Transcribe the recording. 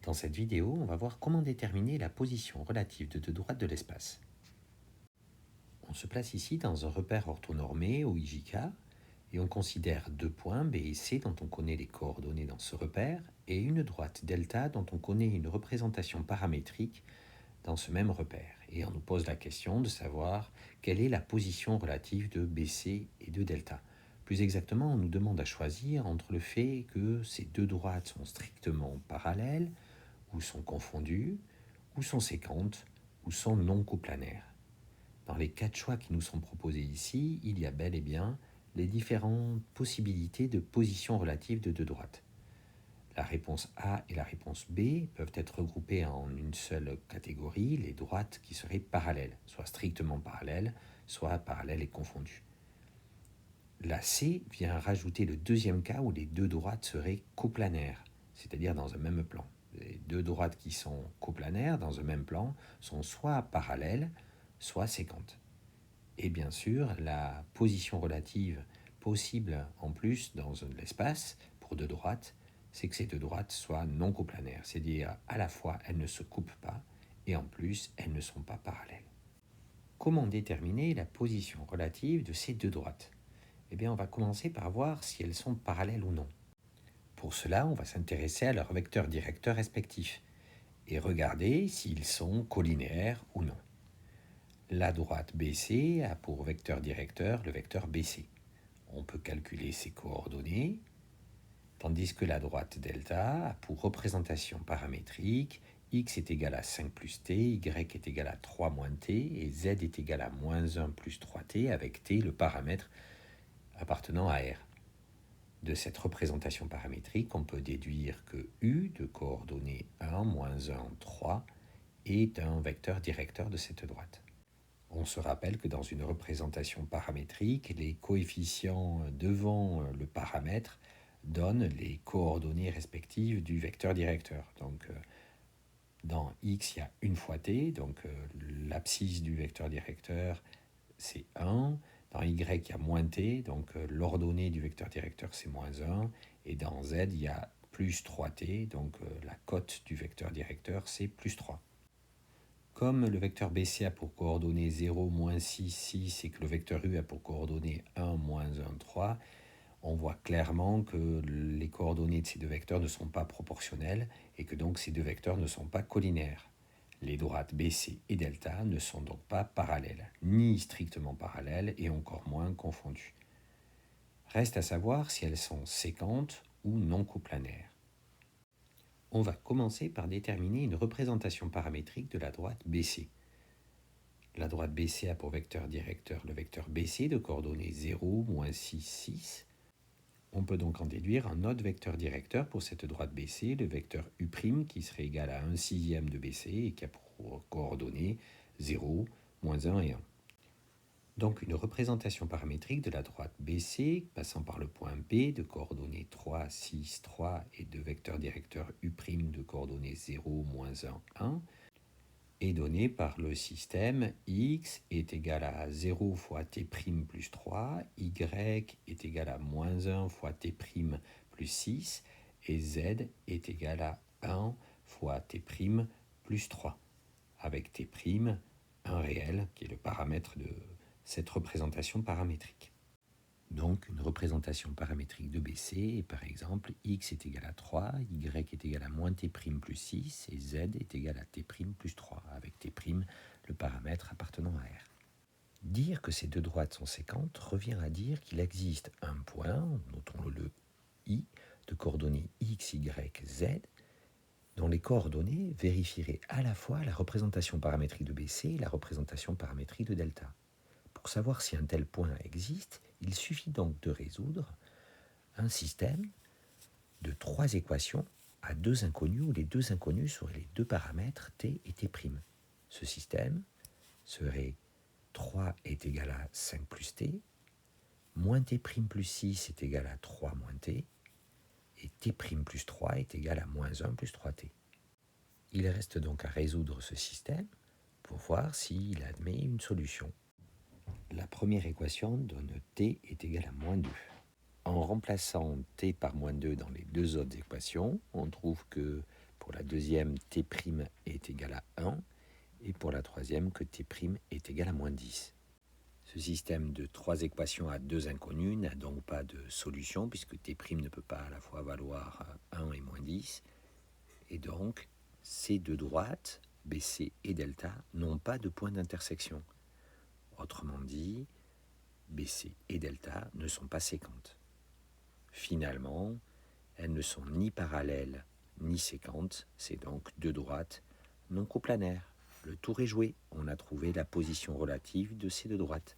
Dans cette vidéo, on va voir comment déterminer la position relative de deux droites de l'espace. On se place ici dans un repère orthonormé ou IJK et on considère deux points B et C dont on connaît les coordonnées dans ce repère et une droite delta dont on connaît une représentation paramétrique dans ce même repère. Et on nous pose la question de savoir quelle est la position relative de BC et de delta. Plus exactement, on nous demande à choisir entre le fait que ces deux droites sont strictement parallèles, ou sont confondues, ou sont séquentes, ou sont non coplanaires. Dans les quatre choix qui nous sont proposés ici, il y a bel et bien les différentes possibilités de position relative de deux droites. La réponse A et la réponse B peuvent être regroupées en une seule catégorie, les droites qui seraient parallèles, soit strictement parallèles, soit parallèles et confondues. La C vient rajouter le deuxième cas où les deux droites seraient coplanaires, c'est-à-dire dans un même plan. Les deux droites qui sont coplanaires dans un même plan sont soit parallèles, soit séquentes. Et bien sûr, la position relative possible en plus dans l'espace pour deux droites, c'est que ces deux droites soient non coplanaires, c'est-à-dire à la fois elles ne se coupent pas et en plus elles ne sont pas parallèles. Comment déterminer la position relative de ces deux droites ? Eh bien, on va commencer par voir si elles sont parallèles ou non. Pour cela, on va s'intéresser à leurs vecteurs directeurs respectifs et regarder s'ils sont colinéaires ou non. La droite BC a pour vecteur directeur le vecteur BC. On peut calculer ses coordonnées, tandis que la droite delta a pour représentation paramétrique x est égal à 5 plus t, y est égal à 3 moins t, et z est égal à moins 1 plus 3t, avec t le paramètre appartenant à R. De cette représentation paramétrique, on peut déduire que U de coordonnées 1, moins 1, 3 est un vecteur directeur de cette droite. On se rappelle que dans une représentation paramétrique, les coefficients devant le paramètre donnent les coordonnées respectives du vecteur directeur. Donc, dans x, il y a une fois t, donc l'abscisse du vecteur directeur, c'est 1. Dans y, il y a moins t, donc l'ordonnée du vecteur directeur, c'est moins 1. Et dans z, il y a plus 3t, donc la cote du vecteur directeur, c'est plus 3. Comme le vecteur BC a pour coordonnées 0, moins 6, 6, et que le vecteur U a pour coordonnées 1, moins 1, 3, on voit clairement que les coordonnées de ces deux vecteurs ne sont pas proportionnelles et que donc ces deux vecteurs ne sont pas colinéaires. Les droites BC et delta ne sont donc pas parallèles, ni strictement parallèles et encore moins confondues. Reste à savoir si elles sont séquentes ou non coplanaires. On va commencer par déterminer une représentation paramétrique de la droite BC. La droite BC a pour vecteur directeur le vecteur BC de coordonnées 0, moins 6, 6. On peut donc en déduire un autre vecteur directeur pour cette droite BC, le vecteur U' qui serait égal à 1 sixième de BC et qui a pour coordonnées 0, moins 1 et 1. Donc une représentation paramétrique de la droite BC passant par le point P de coordonnées 3, 6, 3 et de vecteur directeur U' de coordonnées 0, moins 1, 1 est donnée par le système x est égal à 0 fois t' plus 3, y est égal à moins 1 fois t' plus 6 et z est égal à 1 fois t' plus 3, avec t', un réel, qui est le paramètre de cette représentation paramétrique. Donc une représentation paramétrique de BC est par exemple x est égal à 3, y est égal à moins t' plus 6 et z est égal à t' plus 3, avec t', le paramètre appartenant à R. Dire que ces deux droites sont séquentes revient à dire qu'il existe un point, notons-le I, de coordonnées x, y, z, dont les coordonnées vérifieraient à la fois la représentation paramétrique de BC et la représentation paramétrique de delta. Pour savoir si un tel point existe, il suffit donc de résoudre un système de trois équations à deux inconnus où les deux inconnus seraient les deux paramètres t et t'. Ce système serait 3 est égal à 5 plus t, moins t' plus 6 est égal à 3 moins t, et t' plus 3 est égal à moins 1 plus 3t. Il reste donc à résoudre ce système pour voir s'il admet une solution. La première équation donne t est égal à moins 2. En remplaçant t par moins 2 dans les deux autres équations, on trouve que pour la deuxième, t' est égal à 1, et pour la troisième, que t' est égal à moins 10. Ce système de 3 équations à 2 inconnues n'a donc pas de solution, puisque t' ne peut pas à la fois valoir 1 et moins 10, et donc ces deux droites, BC et delta, n'ont pas de point d'intersection. Autrement dit, BC et delta ne sont pas séquentes. Finalement, elles ne sont ni parallèles ni séquentes, c'est donc deux droites non coplanaires. Le tour est joué, on a trouvé la position relative de ces deux droites.